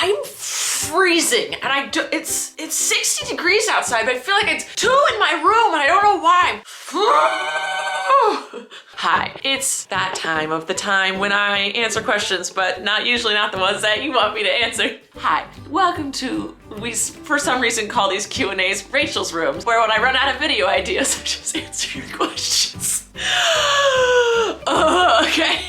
I'm freezing and it's 60 degrees outside, but I feel like it's 2 in my room and I don't know why. Hi, it's that time of the time when I answer questions, but usually not the ones that you want me to answer. Hi, welcome to, we for some reason call these Q&As Rachel's Rooms, where when I run out of video ideas, I just answer your questions. Okay,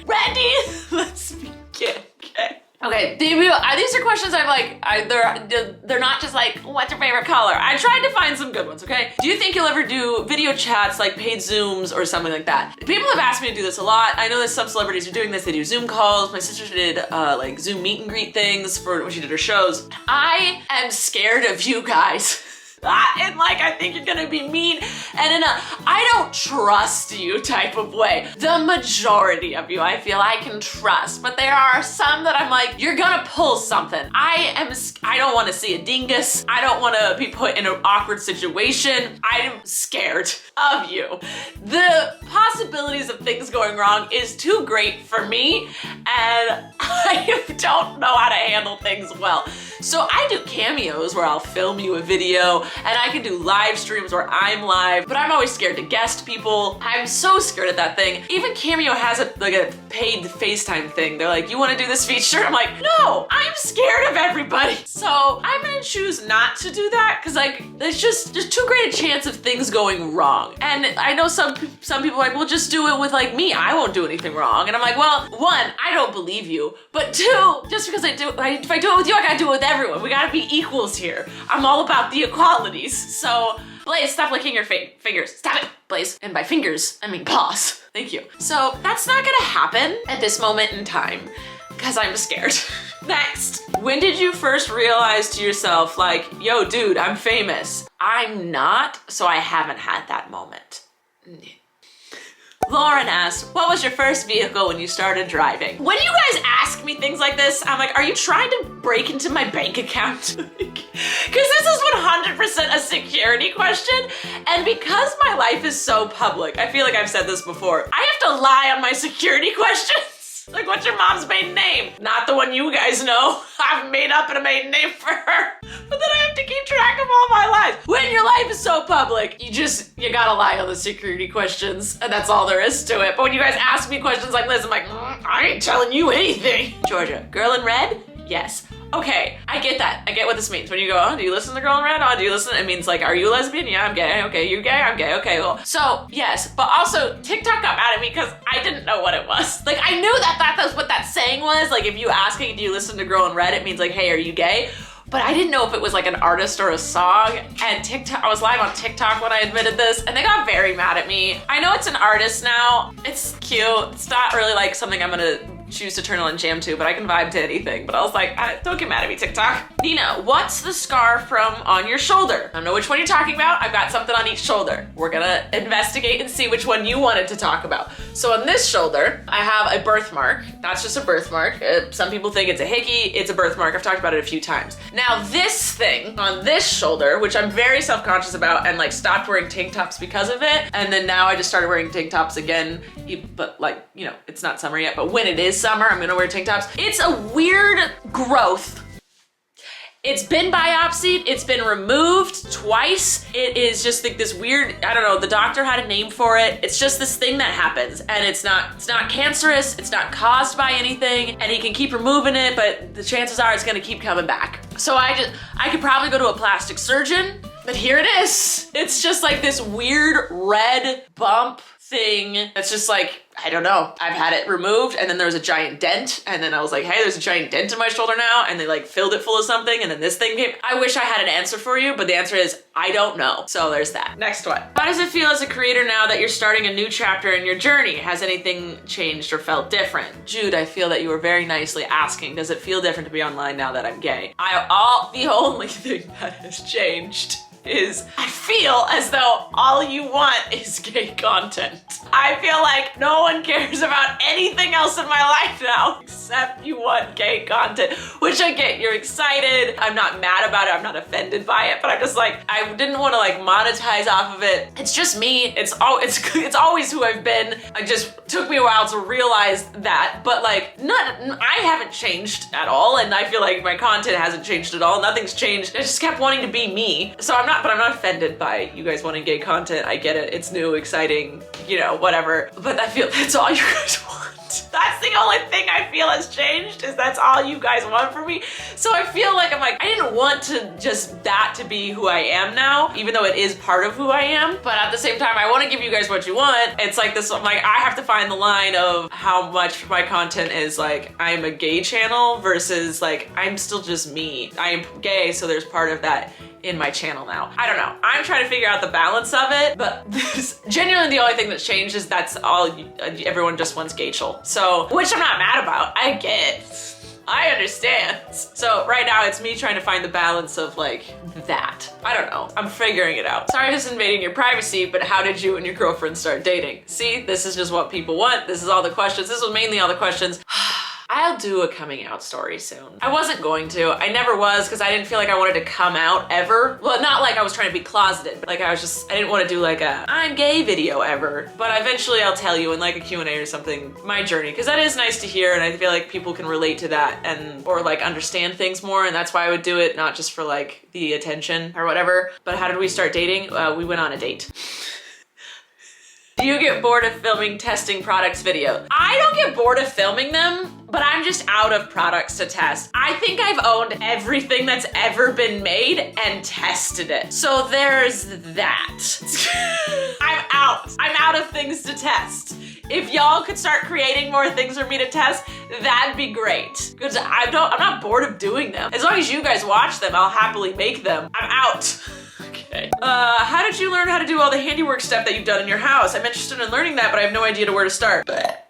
ready? Let's begin, okay? Okay, these are questions I'm like, they're not just like, what's your favorite color? I tried to find some good ones, okay? Do you think you'll ever do video chats, like paid Zooms or something like that? People have asked me to do this a lot. I know that some celebrities are doing this. They do Zoom calls. My sister did like Zoom meet and greet things for when she did her shows. I am scared of you guys. And like, I think you're gonna be mean and in a I don't trust you type of way. The majority of you I feel I can trust, but there are some that I'm like, you're gonna pull something. I don't wanna see a dingus. I don't wanna be put in an awkward situation. I'm scared of you. The possibilities of things going wrong is too great for me, and I don't know how to handle things well. So I do cameos where I'll film you a video, and I can do live streams where I'm live, but I'm always scared to guest people. I'm so scared of that thing. Even Cameo has a paid FaceTime thing. They're like, you wanna do this feature? I'm like, no, I'm scared of everybody. So I'm gonna choose not to do that, because like, there's too great a chance of things going wrong. And I know some people are like, well, just do it with like me. I won't do anything wrong. And I'm like, well, 1, I don't believe you, but 2, just because if I do it with you, I gotta do it with everyone. We gotta be equals here. I'm all about the equalities. So, Blaze, stop licking your fingers. Stop it, Blaze. And by fingers, I mean paws. Thank you. So that's not gonna happen at this moment in time, because I'm scared. Next, when did you first realize to yourself, like, yo, dude, I'm famous? I'm not, so I haven't had that moment. Lauren asks, what was your first vehicle when you started driving? When you guys ask me things like this, I'm like, are you trying to break into my bank account? Because this is 100% a security question. And because my life is so public, I feel like I've said this before, I have to lie on my security questions. Like, what's your mom's maiden name? Not the one you guys know. I've made up a maiden name for her. But then I have to keep track of all my lies. When your life is so public, you gotta lie on the security questions, and that's all there is to it. But when you guys ask me questions like this, I'm like, I ain't telling you anything. Georgia, girl in red? Yes. Okay, I get that. I get what this means. When you go, oh, do you listen to Girl in Red? Oh, do you listen? It means like, are you a lesbian? Yeah, I'm gay. Okay, you gay? I'm gay. Okay, well. So, yes, but also TikTok got mad at me because I didn't know what it was. Like, I knew that was what that saying was. Like, if you asking, do you listen to Girl in Red? It means like, hey, are you gay? But I didn't know if it was like an artist or a song. And TikTok, I was live on TikTok when I admitted this, and they got very mad at me. I know it's an artist now. It's cute. It's not really like something I'm gonna choose to turn on and jam to, but I can vibe to anything. But I was like, don't get mad at me, TikTok. Nina, what's the scar from on your shoulder? I don't know which one you're talking about. I've got something on each shoulder. We're gonna investigate and see which one you wanted to talk about. So on this shoulder, I have a birthmark. That's just a birthmark. Some people think it's a hickey. It's a birthmark. I've talked about it a few times. Now this thing on this shoulder, which I'm very self-conscious about and like stopped wearing tank tops because of it. And then now I just started wearing tank tops again, but like, you know, it's not summer yet, but when it is summer, I'm gonna wear tank tops. It's a weird growth. It's been biopsied, it's been removed twice. It is just like this weird, I don't know, the doctor had a name for it. It's just this thing that happens, and it's not cancerous, it's not caused by anything, and he can keep removing it, but the chances are it's gonna keep coming back. So I could probably go to a plastic surgeon, but here it is. It's just like this weird red bump thing. It's just like, I don't know. I've had it removed, and then there was a giant dent, and then I was like, hey, there's a giant dent in my shoulder now, and they like filled it full of something, and then this thing came. I wish I had an answer for you, but the answer is, I don't know. So there's that. Next one. How does it feel as a creator now that you're starting a new chapter in your journey? Has anything changed or felt different? Jude, I feel that you were very nicely asking, does it feel different to be online now that I'm gay? The only thing that has changed is I feel as though all you want is gay content. I feel like no one cares about anything else in my life now except you want gay content, which I get. You're excited. I'm not mad about it. I'm not offended by it, but I'm just like, I didn't want to like monetize off of it. It's just me. It's always who I've been. It just took me a while to realize that, but like I haven't changed at all, and I feel like my content hasn't changed at all. Nothing's changed. I just kept wanting to be me. So I'm not offended by you guys wanting gay content. I get it. It's new, exciting, you know, whatever. But I feel that's all you guys want. That's the only thing I feel has changed, is that's all you guys want from me. So I feel like I didn't want to just that to be who I am now, even though it is part of who I am. But at the same time, I want to give you guys what you want. It's like this, like I have to find the line of how much my content is like I'm a gay channel versus like I'm still just me. I am gay, so there's part of that in my channel now. I don't know. I'm trying to figure out the balance of it, but this genuinely the only thing that's changed is that's all everyone just wants Gachel. So, which I'm not mad about. I get. I understand. So right now it's me trying to find the balance of like that. I don't know. I'm figuring it out. Sorry just invading your privacy, but how did you and your girlfriend start dating? See, this is just what people want. This is all the questions. This was mainly all the questions. I'll do a coming out story soon. I wasn't going to. I never was, because I didn't feel like I wanted to come out ever. Well, not like I was trying to be closeted, but like I didn't want to do like a I'm gay video ever. But eventually I'll tell you in like a Q&A or something, my journey, because that is nice to hear, and I feel like people can relate to that or like understand things more, and that's why I would do it, not just for like the attention or whatever. But how did we start dating? We went on a date. Do you get bored of filming testing products videos? I don't get bored of filming them, but I'm just out of products to test. I think I've owned everything that's ever been made and tested it. So there's that. I'm out. I'm out of things to test. If y'all could start creating more things for me to test, that'd be great. Because I'm not bored of doing them. As long as you guys watch them, I'll happily make them. I'm out. Okay. How did you learn how to do all the handiwork stuff that you've done in your house? I'm interested in learning that, but I have no idea where to start.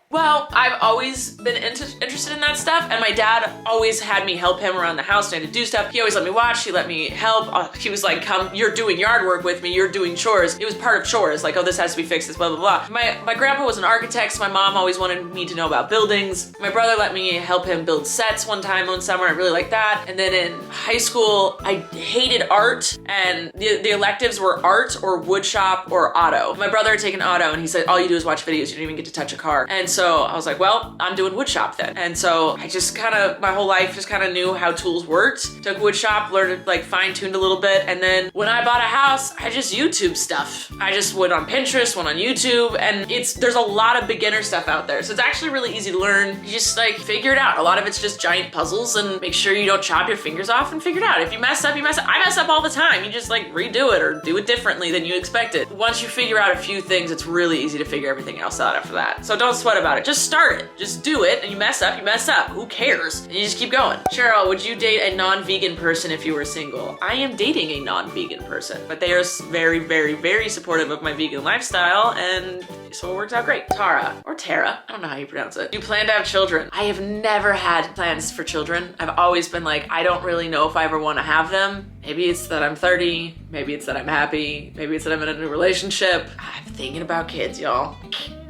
Well, I've always been interested in that stuff, and my dad always had me help him around the house, and I had to do stuff. He always let me watch, he let me help. He was like, come, you're doing yard work with me, you're doing chores. It was part of chores, like, oh, this has to be fixed, this blah, blah, blah. My grandpa was an architect, so my mom always wanted me to know about buildings. My brother let me help him build sets one summer, I really liked that. And then in high school, I hated art, and the electives were art or wood shop or auto. My brother had taken auto, and he said, all you do is watch videos, you don't even get to touch a car. And so I was like, well, I'm doing wood shop then. And so I just my whole life just kind of knew how tools worked. Took wood shop, learned to like fine-tuned a little bit. And then when I bought a house, I just YouTube stuff. I just went on Pinterest, went on YouTube, and there's a lot of beginner stuff out there. So it's actually really easy to learn. You just like figure it out. A lot of it's just giant puzzles, and make sure you don't chop your fingers off and figure it out. If you mess up, you mess up. I mess up all the time. You just like redo it or do it differently than you expected. Once you figure out a few things, it's really easy to figure everything else out after that. So don't sweat about it. Just start it. Just do it, and you mess up, you mess up. Who cares? And you just keep going. Cheryl, would you date a non-vegan person if you were single? I am dating a non-vegan person, but they are very, very, very supportive of my vegan lifestyle, and so it works out great. Tara, or Tara, I don't know how you pronounce it. Do you plan to have children? I have never had plans for children. I've always been like, I don't really know if I ever want to have them. Maybe it's that I'm 30, maybe it's that I'm happy, maybe it's that I'm in a new relationship. I'm thinking about kids, y'all.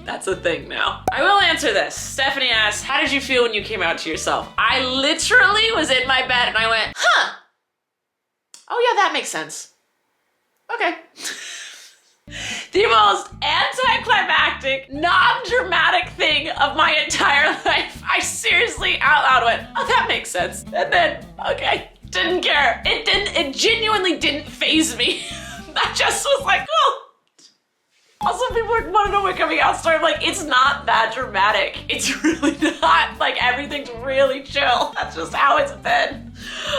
That's a thing now. I will answer this. Stephanie asks, how did you feel when you came out to yourself? I literally was in my bed and I went, huh. Oh yeah, that makes sense. Okay. The most anticlimactic, non-dramatic thing of my entire life. I seriously out loud went, oh, that makes sense. And then, okay, didn't care. It genuinely didn't faze me. I just was like, oh. Also, people want to know my coming out story. I'm like, it's not that dramatic. It's really not. Like, everything's really chill. That's just how it's been.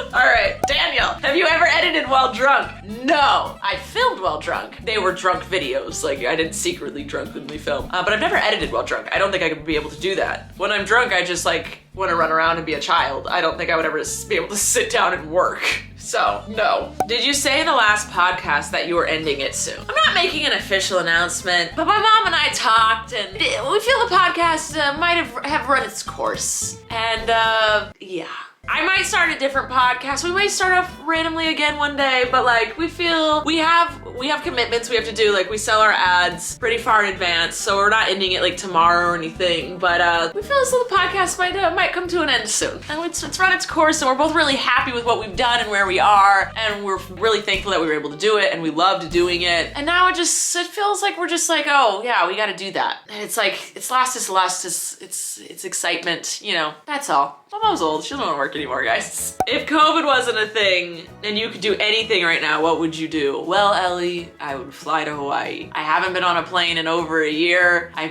All right, Daniel, have you ever edited while drunk? No, I filmed while drunk. They were drunk videos. Like, I didn't secretly drunkenly film. But I've never edited while drunk. I don't think I could be able to do that. When I'm drunk, I just like want to run around and be a child. I don't think I would ever be able to sit down and work. So, no. Did you say in the last podcast that you were ending it soon? I'm not making an official announcement, but my mom and I talked, and we feel the podcast might have run its course. And, yeah. I might start a different podcast. We might start off randomly again one day, but like we feel we have commitments we have to do. Like we sell our ads pretty far in advance, so we're not ending it like tomorrow or anything. But we feel as though the podcast might come to an end soon. And it's run its course, and we're both really happy with what we've done and where we are, and we're really thankful that we were able to do it, and we loved doing it. And now it feels like we're just like, oh yeah, we got to do that. And it's like it's excitement, you know. That's all. My mom's old. She doesn't want to work anymore, guys. If COVID wasn't a thing and you could do anything right now, what would you do? Well, Ellie, I would fly to Hawaii. I haven't been on a plane in over a year. I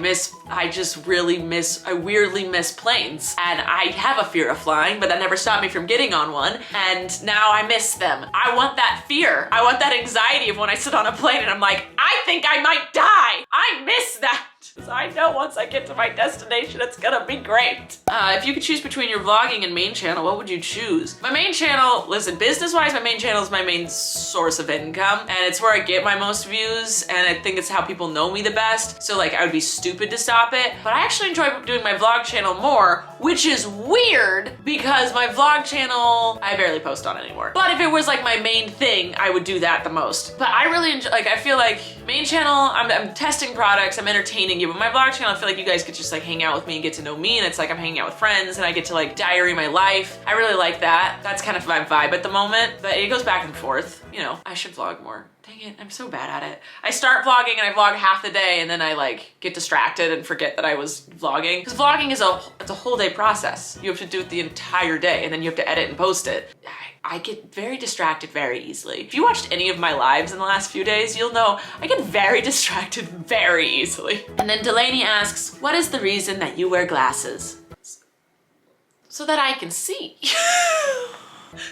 weirdly miss planes. And I have a fear of flying, but that never stopped me from getting on one. And now I miss them. I want that fear. I want that anxiety of when I sit on a plane and I'm like, I think I might die. I miss that. Because I know once I get to my destination, it's gonna be great. If you could choose between your vlogging and main channel, what would you choose? My main channel, listen, business-wise, my main channel is my main source of income, and it's where I get my most views, and I think it's how people know me the best. So like, I would be stupid to stop it. But I actually enjoy doing my vlog channel more, which is weird because my vlog channel, I barely post on anymore. But if it was like my main thing, I would do that the most. But I really enjoy, like, I feel like main channel, I'm testing products, I'm entertaining you, but my vlog channel, I feel like you guys get just like hang out with me and get to know me, and it's like I'm hanging out with friends and I get to like diary my life. I really like that. That's kind of my vibe at the moment, but it goes back and forth. You know, I should vlog more. Dang it, I'm so bad at it. I start vlogging and I vlog half the day and then I like get distracted and forget that I was vlogging. Because vlogging is it's a whole day process. You have to do it the entire day and then you have to edit and post it. I get very distracted very easily. If you watched any of my lives in the last few days, you'll know I get very distracted very easily. And then Delaney asks, what is the reason that you wear glasses? So that I can see.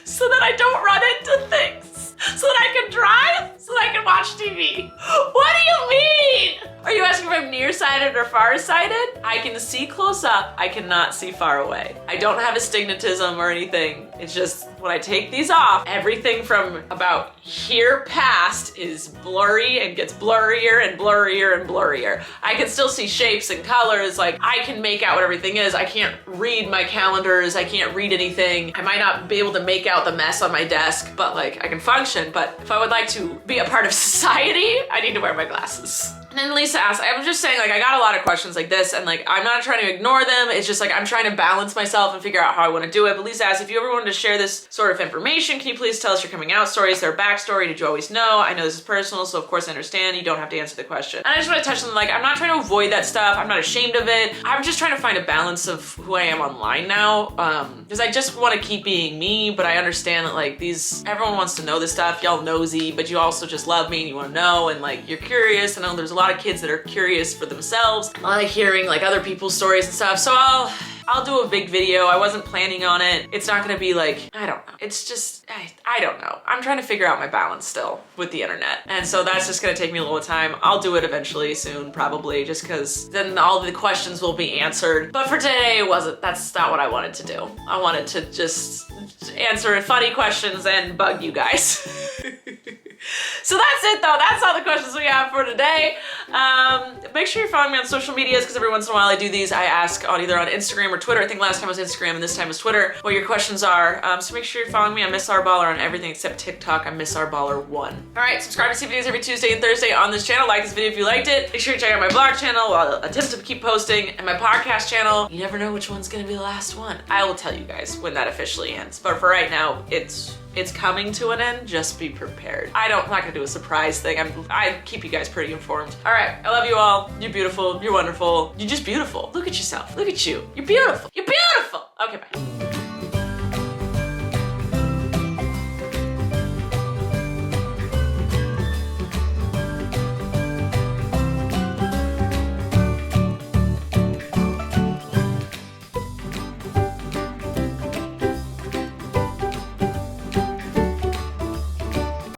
So that I don't run into things. So that I can drive. So that I can watch TV. What do you mean? Are you asking if I'm nearsighted or farsighted? I can see close up. I cannot see far away. I don't have astigmatism or anything. It's just when I take these off, everything from about here past is blurry and gets blurrier and blurrier and blurrier. I can still see shapes and colors. Like I can make out what everything is. I can't read my calendars. I can't read anything. I might not be able to make out the mess on my desk, but like I can function. But if I would like to be a part of society, I need to wear my glasses. And then Lisa asked, I was just saying, like, I got a lot of questions like this, and like, I'm not trying to ignore them. It's just like, I'm trying to balance myself and figure out how I want to do it. But Lisa asked, if you ever wanted to share this sort of information, can you please tell us your coming out story? Is there a backstory? Did you always know? I know this is personal, so of course I understand. You don't have to answer the question. And I just want to touch on, like, I'm not trying to avoid that stuff. I'm not ashamed of it. I'm just trying to find a balance of who I am online now. Because I just want to keep being me, but I understand that like everyone wants to know this stuff. Y'all nosy, but you also just love me and you want to know, and like, you're curious. I know there's a lot of kids that are curious for themselves. I like hearing like other people's stories and stuff. So I'll do a big video. I wasn't planning on it. It's not gonna be like, I don't know. It's just, I don't know. I'm trying to figure out my balance still with the internet. And so that's just gonna take me a little time. I'll do it eventually soon, probably, just because then all the questions will be answered. But for today, that's not what I wanted to do. I wanted to just answer funny questions and bug you guys. So that's it though. That's all the questions we have for today. Make sure you're following me on social medias because every once in a while I do these. I ask on either on Instagram or Twitter. I think last time was Instagram and this time was Twitter, what your questions are. So make sure you're following me. I'm Miss R Baller on everything except TikTok. I'm Miss R Baller 1. All right, subscribe to see videos every Tuesday and Thursday on this channel. Like this video if you liked it. Make sure you check out my blog channel. I'll attempt to keep posting, and my podcast channel. You never know which one's gonna be the last one. I will tell you guys when that officially ends. But for right now, it's coming to an end. Just be prepared. I'm not gonna do a surprise thing. I keep you guys pretty informed. All right, I love you all. You're beautiful. You're wonderful. You're just beautiful. Look at yourself. Look at you. You're beautiful. You're beautiful. Okay, bye.